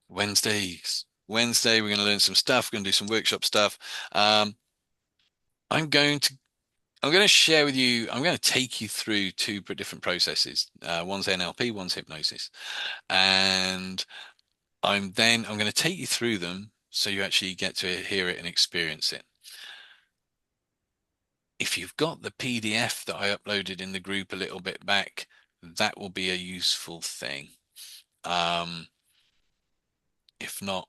Wednesday, we're going to learn some stuff. We're going to do some workshop stuff. Um, I'm going to I'm going to share with you. I'm going to take you through two different processes. One's NLP, one's hypnosis, and I'm going to take you through them so you actually get to hear it and experience it. If you've got the PDF that I uploaded in the group a little bit back, that will be a useful thing. Um, if not,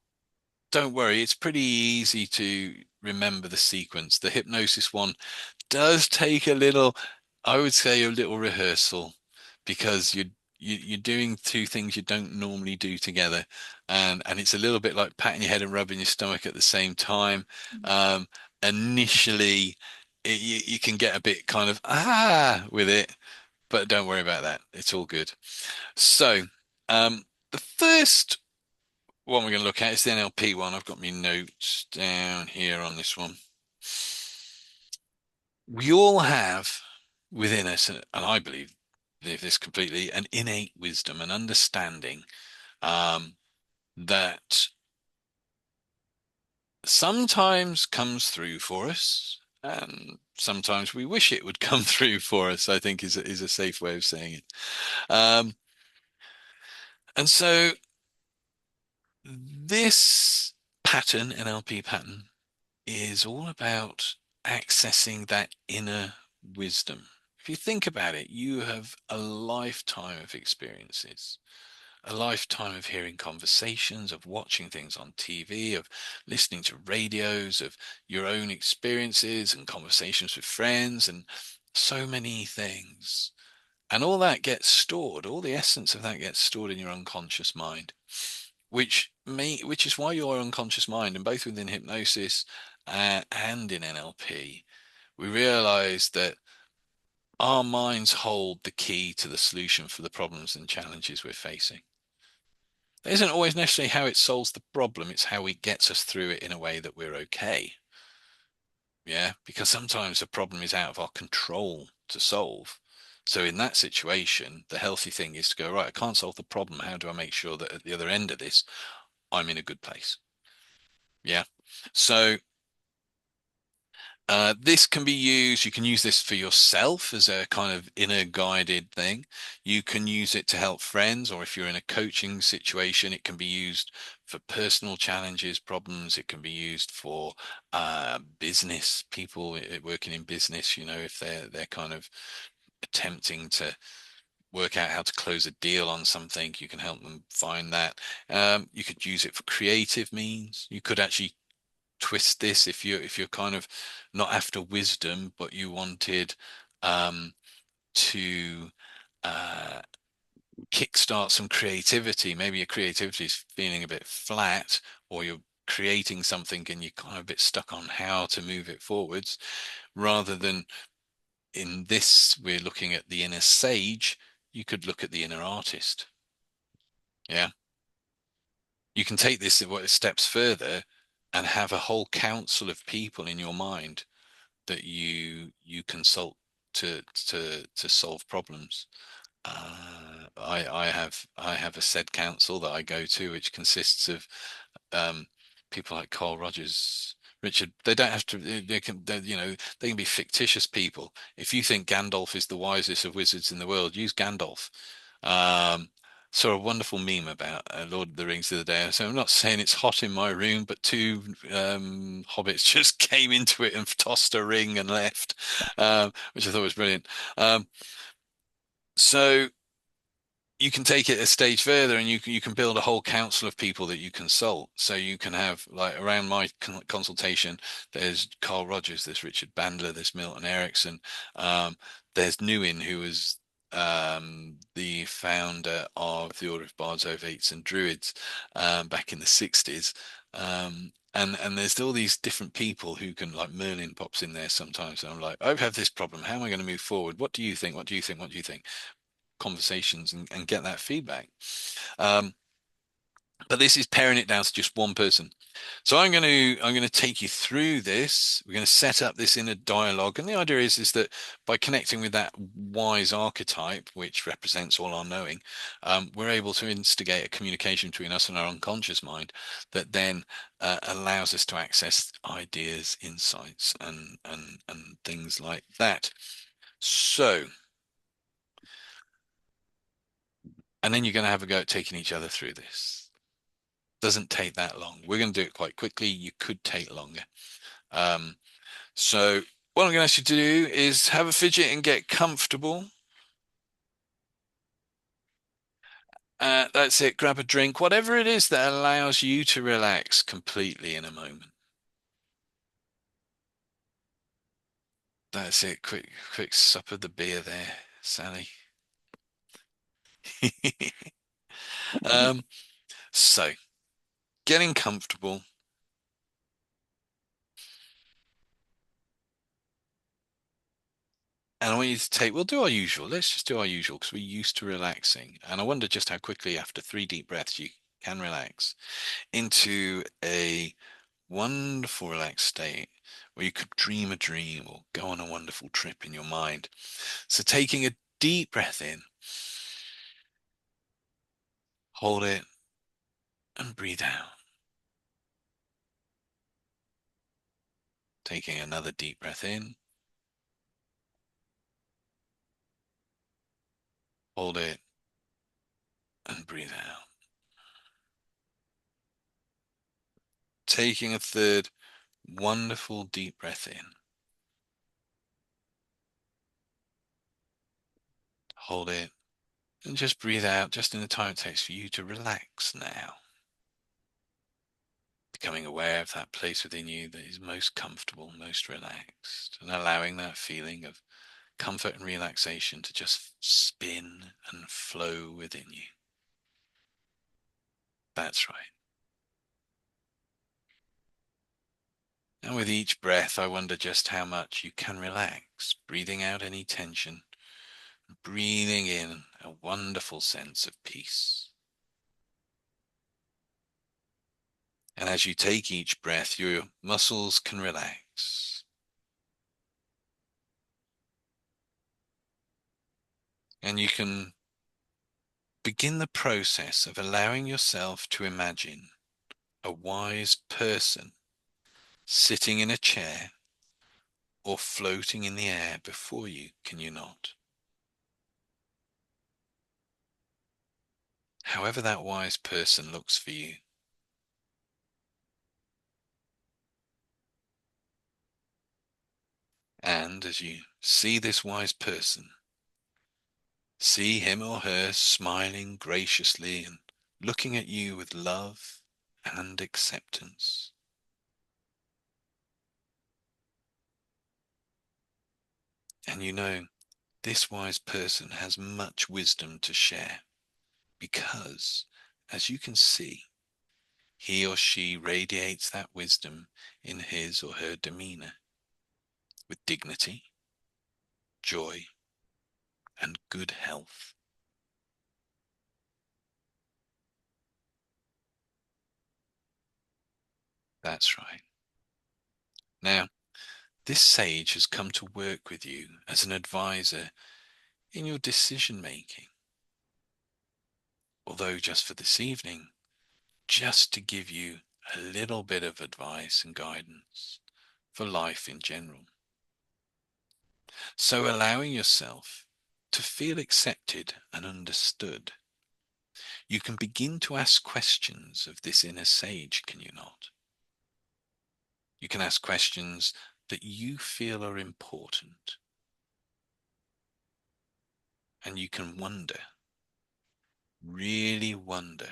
don't worry, it's pretty easy to remember the sequence. The hypnosis one does take a little, I would say a little rehearsal because you're doing two things you don't normally do together, and it's a little bit like patting your head and rubbing your stomach at the same time. Um, Initially, you can get a bit kind of with it, but don't worry about that. It's all good. So, the first one we're going to look at is the NLP one. I've got my notes down here on this one. We all have within us, and I believe this completely, an innate wisdom and understanding um, that sometimes comes through for us, and sometimes we wish it would come through for us, I think is a safe way of saying it. Um, and so this pattern, NLP pattern, is all about accessing that inner wisdom. If you think about it, you have a lifetime of experiences, a lifetime of hearing conversations, of watching things on TV, of listening to radios, of your own experiences and conversations with friends, and so many things. And all that gets stored, all the essence of that gets stored in your unconscious mind, which is why your unconscious mind, and both within hypnosis and in NLP, we realize that our minds hold the key to the solution for the problems and challenges we're facing. It isn't always necessarily how it solves the problem, it's how it gets us through it in a way that we're okay. Yeah, because sometimes the problem is out of our control to solve. So in that situation, the healthy thing is to go, right, I can't solve the problem. How do I make sure that at the other end of this, I'm in a good place? Yeah. So this can be used, you can use this for yourself as a kind of inner guided thing. You can use it to help friends, or if you're in a coaching situation, it can be used for personal challenges, problems. It can be used for business people working in business, if they're kind of attempting to work out how to close a deal on something, you can help them find that. You could use it for creative means. You could actually twist this if you're kind of not after wisdom, but you wanted um, to uh, kickstart some creativity. Maybe your creativity is feeling a bit flat, or you're creating something and you're kind of a bit stuck on how to move it forwards. Rather than in this, we're looking at the inner sage. You could look at the inner artist. Yeah, you can take this steps further and have a whole council of people in your mind that you consult to solve problems. I have a said council that I go to, which consists of um, people like Carl Rogers, Richard. They don't have to. They can be fictitious people. If you think Gandalf is the wisest of wizards in the world, use Gandalf. Um, Saw a wonderful meme about Lord of the Rings the other day. So I'm not saying it's hot in my room, but two hobbits just came into it and tossed a ring and left, which I thought was brilliant. Um, so you can take it a stage further, and you can build a whole council of people that you consult. So you can have, like, around my consultation, there's Carl Rogers, there's Richard Bandler, there's Milton Erickson, um, there's Nguyen, who was the founder of the Order of Bards, Ovates, and Druids back in the 60s. And there's all these different people who can, like Merlin pops in there sometimes, and I'm like, I have this problem. How am I going to move forward? What do you think? What do you think? What do you think? Conversations and get that feedback. Um, But this is paring it down to just one person. So I'm going to take you through this. We're going to set up this inner dialogue, and the idea is that by connecting with that wise archetype, which represents all our knowing, we're able to instigate a communication between us and our unconscious mind that then allows us to access ideas, insights, and things like that. So, and then you're going to have a go at taking each other through this. Doesn't take that long. We're going to do it quite quickly. You could take longer. Um, so what I'm going to ask you to do is have a fidget and get comfortable. That's it. Grab a drink, whatever it is that allows you to relax completely in a moment. That's it. Quick sup of the beer there, Sally. Um, so getting comfortable, and I want you to take, we'll do our usual. Let's just do our usual because we're used to relaxing. And I wonder just how quickly after 3 deep breaths you can relax into a wonderful relaxed state where you could dream a dream or go on a wonderful trip in your mind. So taking a deep breath in, hold it and breathe out. Taking another deep breath in, hold it and breathe out. Taking a third wonderful deep breath in, hold it and just breathe out just in the time it takes for you to relax now. Becoming aware of that place within you that is most comfortable, most relaxed, and allowing that feeling of comfort and relaxation to just spin and flow within you. That's right. And with each breath, I wonder just how much you can relax, breathing out any tension, breathing in a wonderful sense of peace. And as you take each breath, your muscles can relax. And you can begin the process of allowing yourself to imagine a wise person sitting in a chair or floating in the air before you, can you not? However that wise person looks for you. And as you see this wise person, see him or her smiling graciously and looking at you with love and acceptance. And you know, this wise person has much wisdom to share because, as you can see, he or she radiates that wisdom in his or her demeanor with dignity, joy, and good health. That's right. Now, this sage has come to work with you as an advisor in your decision making, although just for this evening, just to give you a little bit of advice and guidance for life in general. So allowing yourself to feel accepted and understood, you can begin to ask questions of this inner sage, can you not? You can ask questions that you feel are important, and you can wonder, really wonder,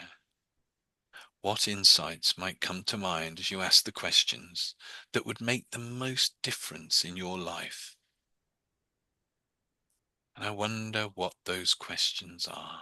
what insights might come to mind as you ask the questions that would make the most difference in your life. And I wonder what those questions are.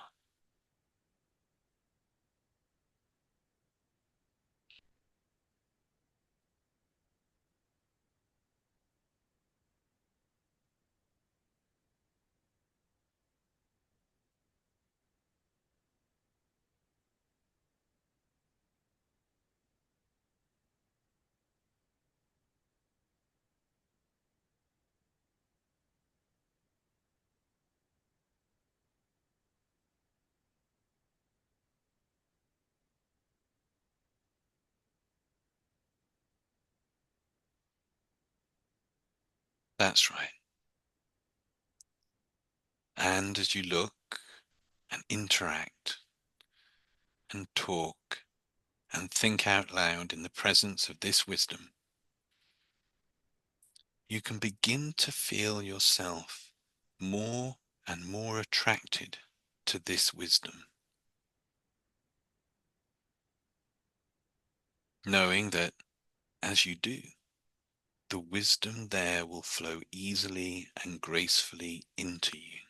That's right. And as you look and interact and talk and think out loud in the presence of this wisdom, you can begin to feel yourself more and more attracted to this wisdom, knowing that as you do, the wisdom there will flow easily and gracefully into you.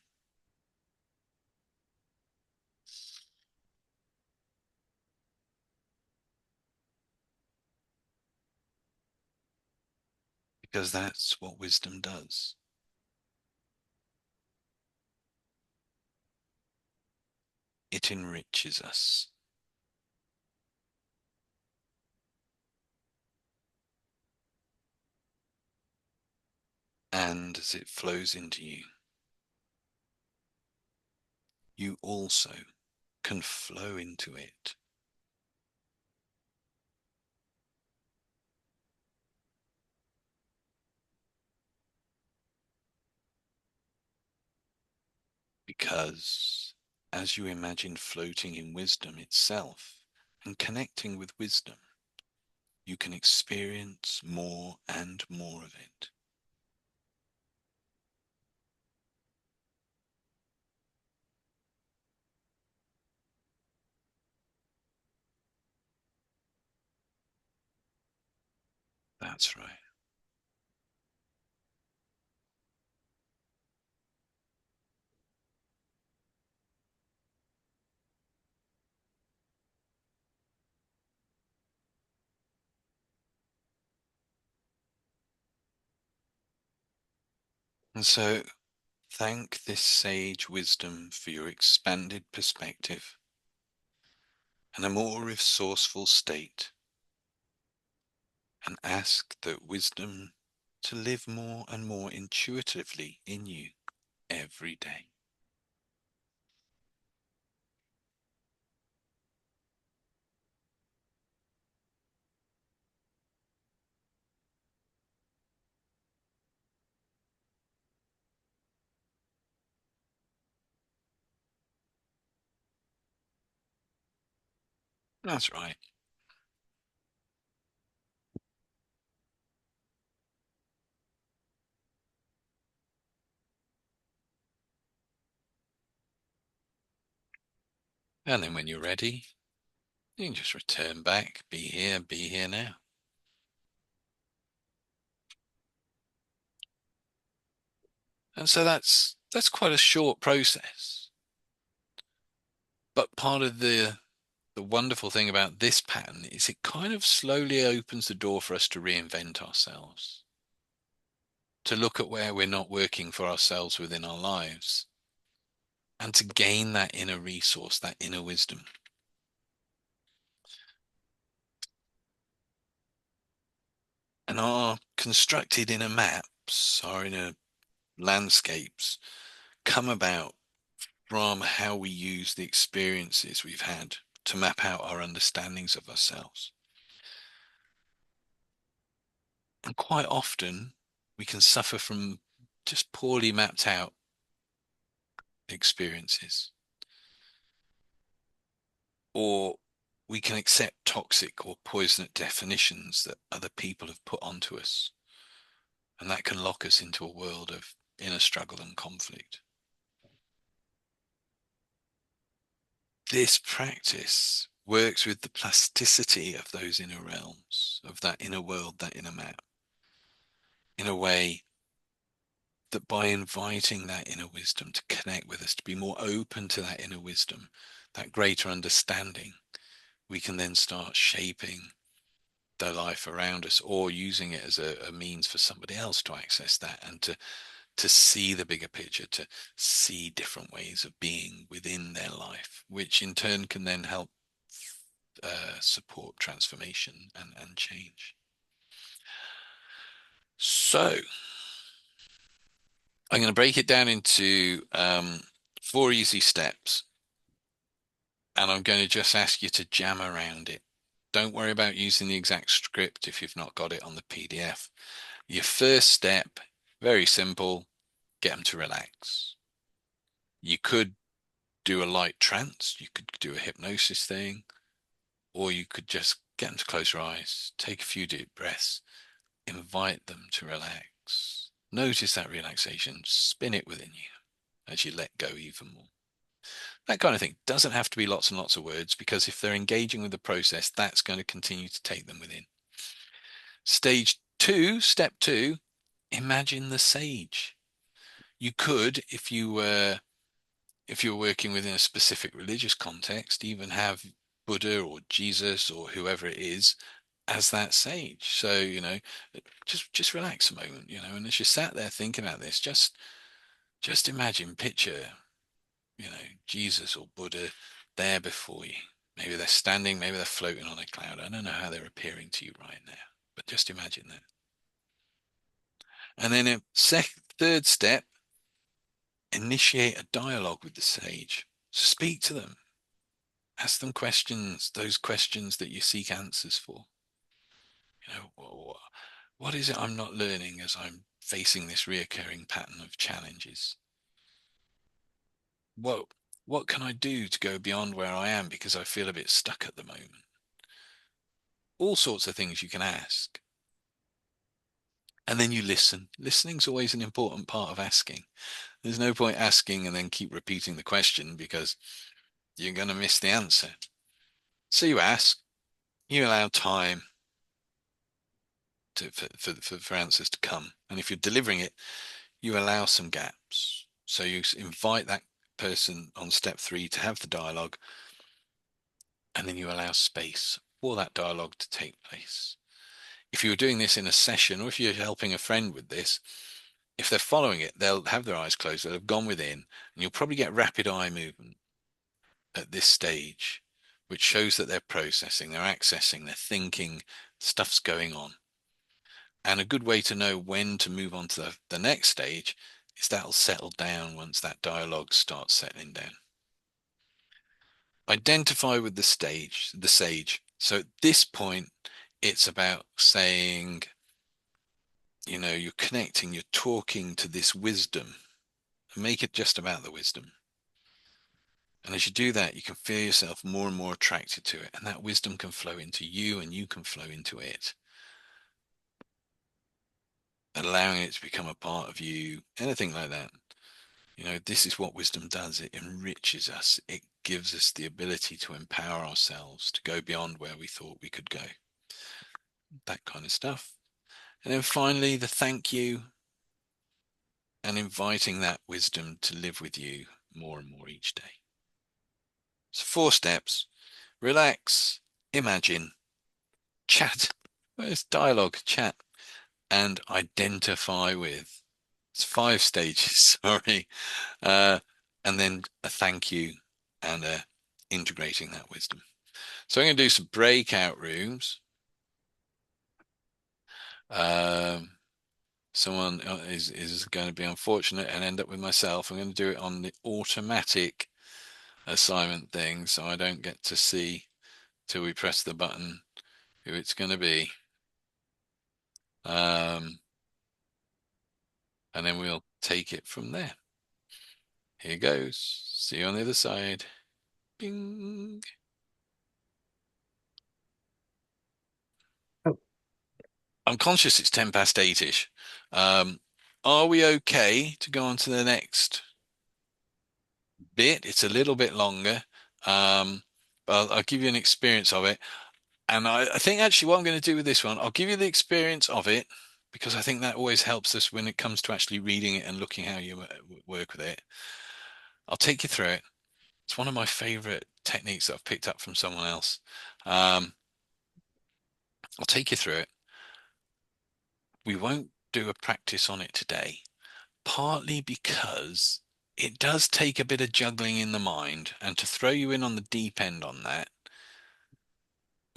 Because that's what wisdom does. It enriches us. And as it flows into you, you also can flow into it. Because as you imagine floating in wisdom itself and connecting with wisdom, you can experience more and more of it. That's right. And so thank this sage wisdom for your expanded perspective and a more resourceful state, and ask that wisdom to live more and more intuitively in you every day. That's right. And then when you're ready, you can just return back, be here now. And so that's quite a short process. But part of the wonderful thing about this pattern is it kind of slowly opens the door for us to reinvent ourselves, to look at where we're not working for ourselves within our lives, and to gain that inner resource, that inner wisdom. And our constructed inner maps, our inner landscapes, come about from how we use the experiences we've had to map out our understandings of ourselves. And quite often, we can suffer from just poorly mapped out experiences, or we can accept toxic or poisonous definitions that other people have put onto us. And that can lock us into a world of inner struggle and conflict. This practice works with the plasticity of those inner realms, of that inner world, that inner map, in a way that by inviting that inner wisdom to connect with us, to be more open to that inner wisdom, that greater understanding, we can then start shaping the life around us, or using it as a means for somebody else to access that, and to see the bigger picture, to see different ways of being within their life, which in turn can then help support transformation and change. So I'm going to break it down into 4 easy steps, and I'm going to just ask you to jam around it. Don't worry about using the exact script if you've not got it on the PDF. Your first step, Very simple. Get them to relax. You could do a light trance, you could do a hypnosis thing, or you could just get them to close their eyes, take a few deep breaths, invite them to relax. Notice that relaxation, spin it within you as you let go even more. That kind of thing doesn't have to be lots and lots of words, because if they're engaging with the process, that's going to continue to take them within. Stage two, step two, imagine the sage. You could, if you're working within a specific religious context, even have Buddha or Jesus or whoever it is as that sage. So, just relax a moment, and as you sat there thinking about this, just imagine, picture, Jesus or Buddha there before you. Maybe they're standing, maybe they're floating on a cloud. I don't know how they're appearing to you right now, but just imagine that. And then a third step, initiate a dialogue with the sage. So speak to them, ask them questions, those questions that you seek answers for. What is it I'm not learning as I'm facing this reoccurring pattern of challenges? What what can I do to go beyond where I am because I feel a bit stuck at the moment? All sorts of things you can ask. And then you listen. Listening's always an important part of asking. There's no point asking and then keep repeating the question, because you're going to miss the answer. So you ask, you allow time for answers to come. And if you're delivering it, you allow some gaps. So you invite that person on step three to have the dialogue, and then you allow space for that dialogue to take place. If you were doing this in a session, or if you're helping a friend with this, if they're following it, they'll have their eyes closed, they'll have gone within, and you'll probably get rapid eye movement at this stage, which shows that they're processing, they're accessing, they're thinking, stuff's going on. And a good way to know when to move on to the next stage is that'll settle down once that dialogue starts settling down. Identify with the sage. So at this point, it's about saying, you're connecting, you're talking to this wisdom. Make it just about the wisdom. And as you do that, you can feel yourself more and more attracted to it. And that wisdom can flow into you and you can flow into it, allowing it to become a part of you, anything like that. This is what wisdom does. It enriches us. It gives us the ability to empower ourselves to go beyond where we thought we could go. That kind of stuff. And then finally, the thank you, and inviting that wisdom to live with you more and more each day. So 4 steps: relax, imagine, chat. Where's dialogue, chat, and identify with. It's 5 stages, sorry. And then a thank you and integrating that wisdom. So I'm going to do some breakout rooms. Someone is going to be unfortunate and end up with myself. I'm going to do it on the automatic assignment thing, so I don't get to see till we press the button who it's going to be. And then we'll take it from there. Here goes. See you on the other side. Bing. Oh, I'm conscious it's 10 past 8-ish. Are we okay to go on to the next bit? It's a little bit longer, but I'll give you an experience of it. And I think actually what I'm going to do with this one, I'll give you the experience of it, because I think that always helps us when it comes to actually reading it and looking how you work with it. I'll take you through it. It's one of my favorite techniques that I've picked up from someone else. Um, I'll take you through it. We won't do a practice on it today, partly because it does take a bit of juggling in the mind, and to throw you in on the deep end on that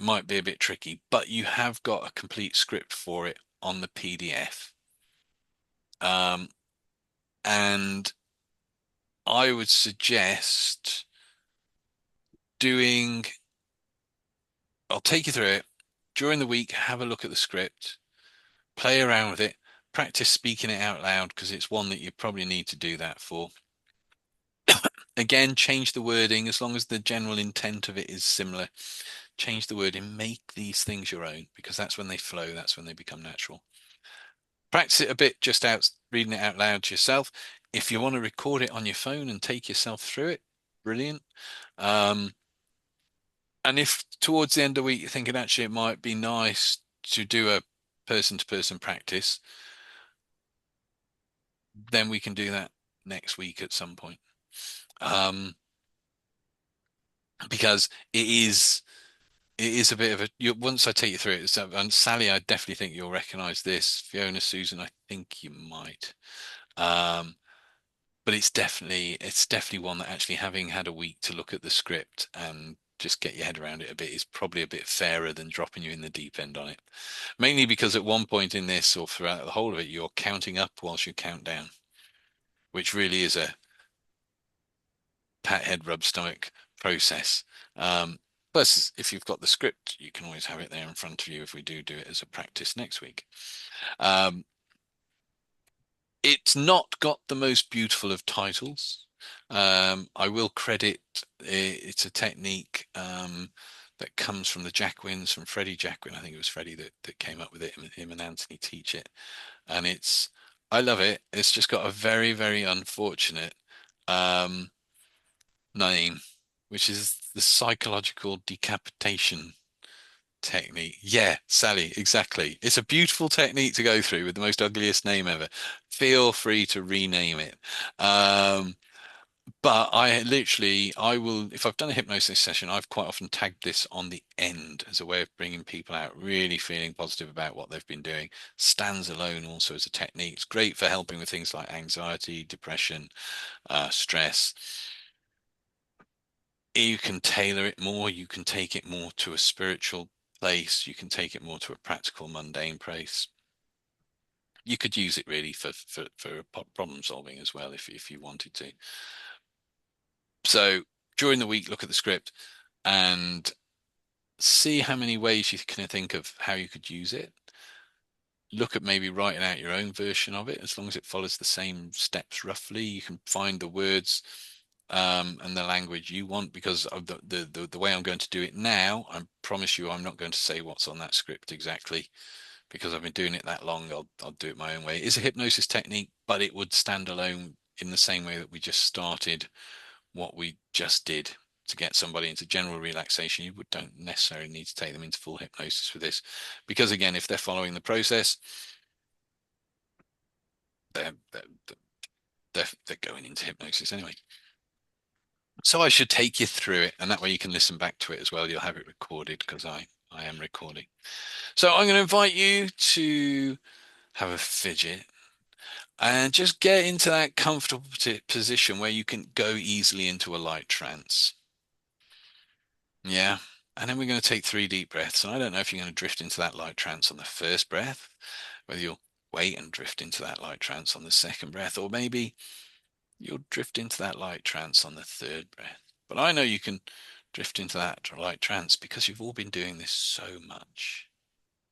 might be a bit tricky, but you have got a complete script for it on the PDF. And I would suggest doing, I'll take you through it during the week, have a look at the script, play around with it, practice speaking it out loud because it's one that you probably need to do that for. Again, change the wording as long as the general intent of it is similar. Change the wording, make these things your own because that's when they flow, that's when they become natural. Practice it a bit just out reading it out loud to yourself. If you want to record it on your phone and take yourself through it, brilliant. Um, and if towards the end of the week you're thinking actually it might be nice to do a person-to-person practice, then we can do that next week at some point. Um, because it is a bit of a once I take you through it. So, and Sally, I definitely think you'll recognize this. Fiona, Susan, I think you might. Um, but it's definitely one that actually having had a week to look at the script and just get your head around it a bit is probably a bit fairer than dropping you in the deep end on it. Mainly because at one point in this or throughout the whole of it, you're counting up whilst you count down, which really is a pat head rub stomach process. Plus, if you've got the script, you can always have it there in front of you if we do it as a practice next week. Um, it's not got the most beautiful of titles. I will credit it's a technique that comes from the Jackwins, from Freddie Jackwin. I think it was Freddie that came up with it, and him and Anthony teach it. And I love it. It's just got a very, very unfortunate um, name, which is the psychological decapitation technique. Yeah, Sally, exactly. It's a beautiful technique to go through with the most ugliest name ever. Feel free to rename it. Um, but I will, if I've done a hypnosis session, I've quite often tagged this on the end as a way of bringing people out really feeling positive about what they've been doing. Stands alone also as a technique. It's great for helping with things like anxiety, depression, stress. You can tailor it more. You can take it more to a spiritual place. You can take it more to a practical, mundane place. You could use it really for problem solving as well if you wanted to. So during the week, look at the script and see how many ways you can think of how you could use it. Look at maybe writing out your own version of it, as long as it follows the same steps roughly. You can find the words and the language you want because of the way I'm going to do it now. I promise you, I'm not going to say what's on that script exactly because I've been doing it that long. I'll do it my own way. It's a hypnosis technique, but it would stand alone in the same way that we just started what we just did to get somebody into general relaxation. You don't necessarily need to take them into full hypnosis for this because again, if they're following the process, they're they're, they're going into hypnosis anyway. So I should take you through it, and that way you can listen back to it as well. You'll have it recorded because I am recording. So I'm going to invite you to have a fidget and just get into that comfortable position where you can go easily into a light trance. Yeah. And then we're going to take 3 deep breaths. And I don't know if you're going to drift into that light trance on the first breath, whether you'll wait and drift into that light trance on the second breath, or maybe you'll drift into that light trance on the third breath. But I know you can drift into that light trance because you've all been doing this so much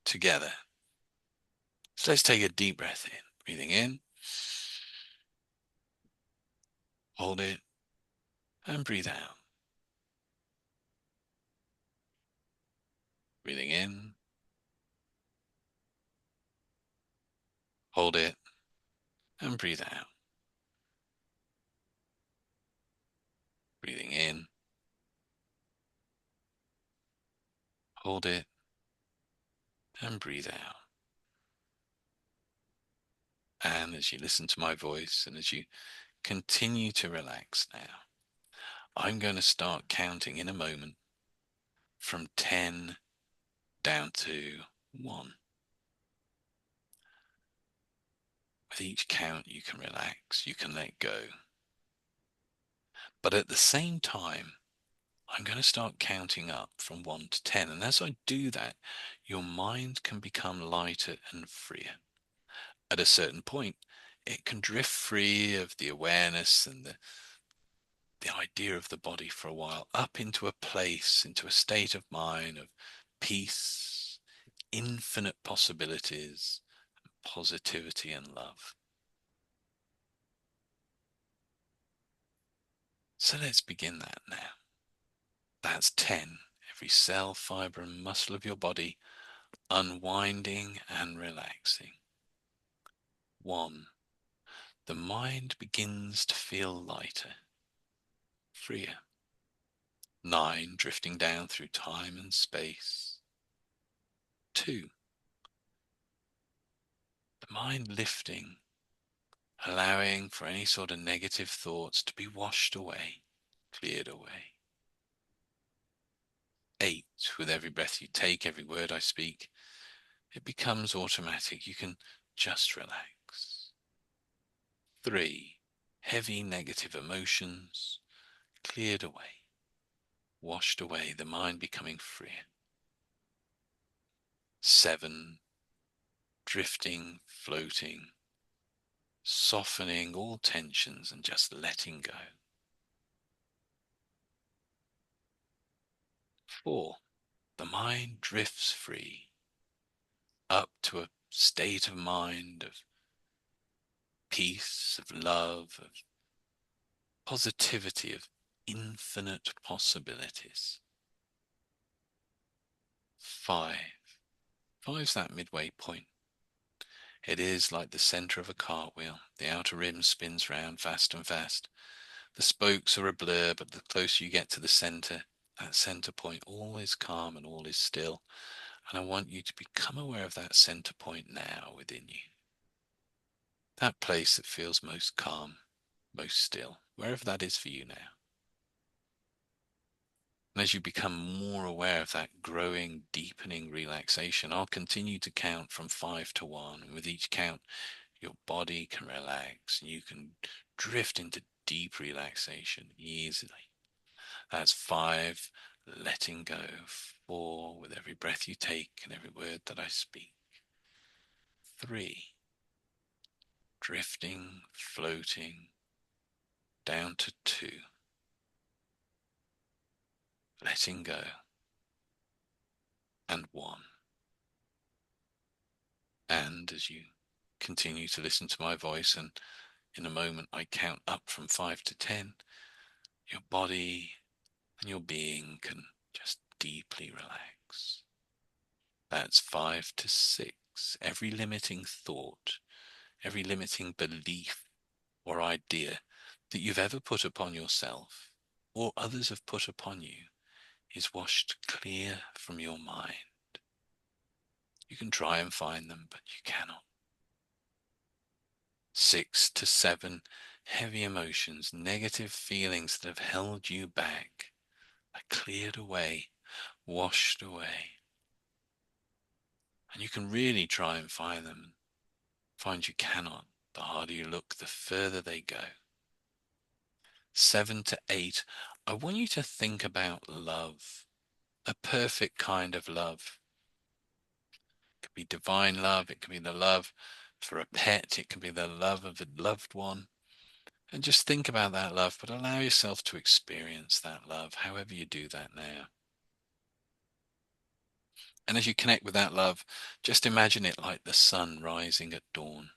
together. So let's take a deep breath in. Breathing in, hold it, and breathe out. Breathing in, hold it, and breathe out. Breathing in, hold it, and breathe out. And as you listen to my voice and as you continue to relax now, I'm going to start counting in a moment from 10 down to 1. With each count, you can relax, you can let go. But at the same time, I'm going to start counting up from 1 to 10. And as I do that, your mind can become lighter and freer. At a certain point, it can drift free of the awareness and the idea of the body for a while, up into a place, into a state of mind of peace, infinite possibilities, positivity and love. So let's begin that now. That's 10. Every cell, fiber, and muscle of your body unwinding and relaxing. 1. The mind begins to feel lighter, freer. 9. Drifting down through time and space. 2. The mind lifting, allowing for any sort of negative thoughts to be washed away, cleared away. 8. With every breath you take, every word I speak, it becomes automatic. You can just relax. 3. Heavy negative emotions cleared away, washed away, the mind becoming freer. 7. Drifting, floating, softening all tensions and just letting go. 4. The mind drifts free up to a state of mind of peace, of love, of positivity, of infinite possibilities. 5. 5's that midway point. It is like the center of a cartwheel. The outer rim spins round fast and fast. The spokes are a blur, but the closer you get to the center, that center point, all is calm and all is still. And I want you to become aware of that center point now within you. That place that feels most calm, most still, wherever that is for you now. And as you become more aware of that growing, deepening relaxation, I'll continue to count from 5 to 1. And with each count, your body can relax and you can drift into deep relaxation easily. That's 5, letting go. 4, with every breath you take and every word that I speak. 3, drifting, floating, down to 2, letting go, and 1. And as you continue to listen to my voice, and in a moment I count up from 5 to 10, your body and your being can just deeply relax. That's 5 to 6. Every limiting thought, every limiting belief or idea that you've ever put upon yourself or others have put upon you is washed clear from your mind. You can try and find them, but you cannot. 6 to 7, heavy emotions, negative feelings that have held you back are cleared away, washed away. And you can really try and find them. Find you cannot. The harder you look, the further they go. 7 to 8, I want you to think about love, a perfect kind of love. It could be divine love, it could be the love for a pet, it could be the love of a loved one. And just think about that love, but allow yourself to experience that love, however you do that now. And as you connect with that love, just imagine it like the sun rising at dawn.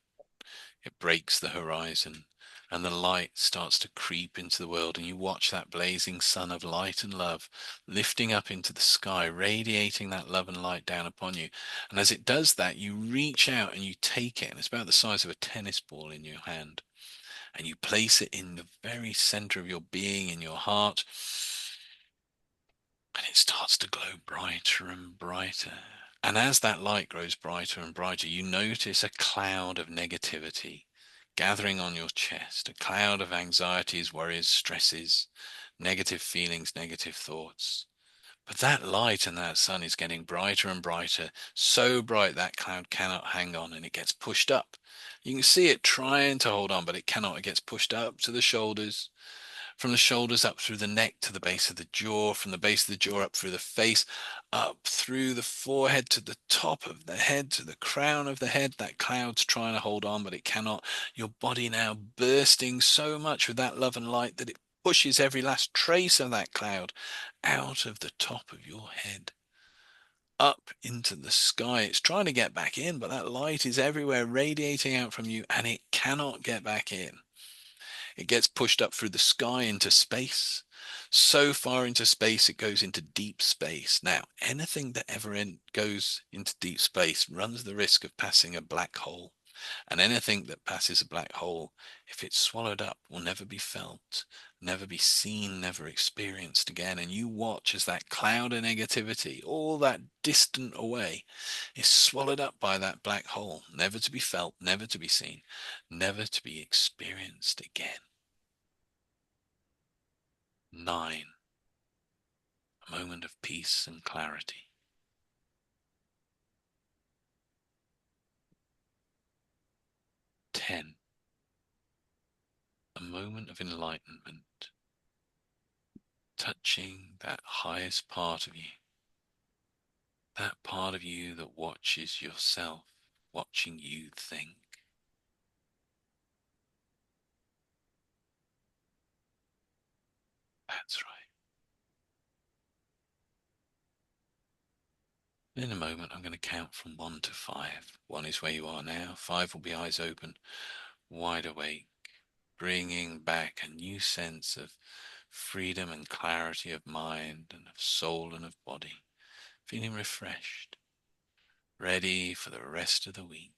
It breaks the horizon and the light starts to creep into the world, and you watch that blazing sun of light and love lifting up into the sky, radiating that love and light down upon you. And as it does that, you reach out and you take it, and it's about the size of a tennis ball in your hand, and you place it in the very center of your being, in your heart, and it starts to glow brighter and brighter. And as that light grows brighter and brighter, you notice a cloud of negativity gathering on your chest, a cloud of anxieties, worries, stresses, negative feelings, negative thoughts. But that light and that sun is getting brighter and brighter, so bright that cloud cannot hang on, and it gets pushed up. You can see it trying to hold on, but it cannot. It gets pushed up to the shoulders, from the shoulders up through the neck to the base of the jaw, from the base of the jaw up through the face, up through the forehead to the top of the head, to the crown of the head. That cloud's trying to hold on, but it cannot. Your body now bursting so much with that love and light that it pushes every last trace of that cloud out of the top of your head. up into the sky. It's trying to get back in, but that light is everywhere radiating out from you and it cannot get back in. It gets pushed up through the sky into space. So far into space, it goes into deep space. Now, anything that ever goes into deep space runs the risk of passing a black hole. And anything that passes a black hole, if it's swallowed up, will never be felt, never be seen, never experienced again. And you watch as that cloud of negativity, all that distant away, is swallowed up by that black hole, never to be felt, never to be seen, never to be experienced again. 9. A moment of peace and clarity. 10. A moment of enlightenment, touching that highest part of you, that part of you that watches yourself, watching you think. That's right. In a moment, I'm going to count from 1 to 5. 1 is where you are now. 5 will be eyes open, wide awake, bringing back a new sense of freedom and clarity of mind and of soul and of body, feeling refreshed, ready for the rest of the week.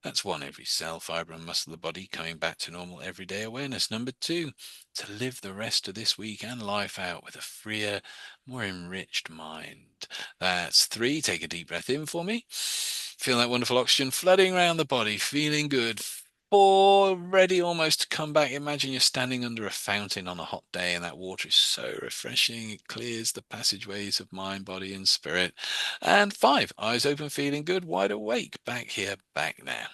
That's 1, every cell, fiber, and muscle of the body coming back to normal everyday awareness. Number 2, to live the rest of this week and life out with a freer, more enriched mind. That's 3, take a deep breath in for me. Feel that wonderful oxygen flooding around the body, feeling good. 4, ready almost to come back. Imagine you're standing under a fountain on a hot day and that water is so refreshing. It clears the passageways of mind, body, and spirit. And 5, eyes open, feeling good, wide awake, back here, back now.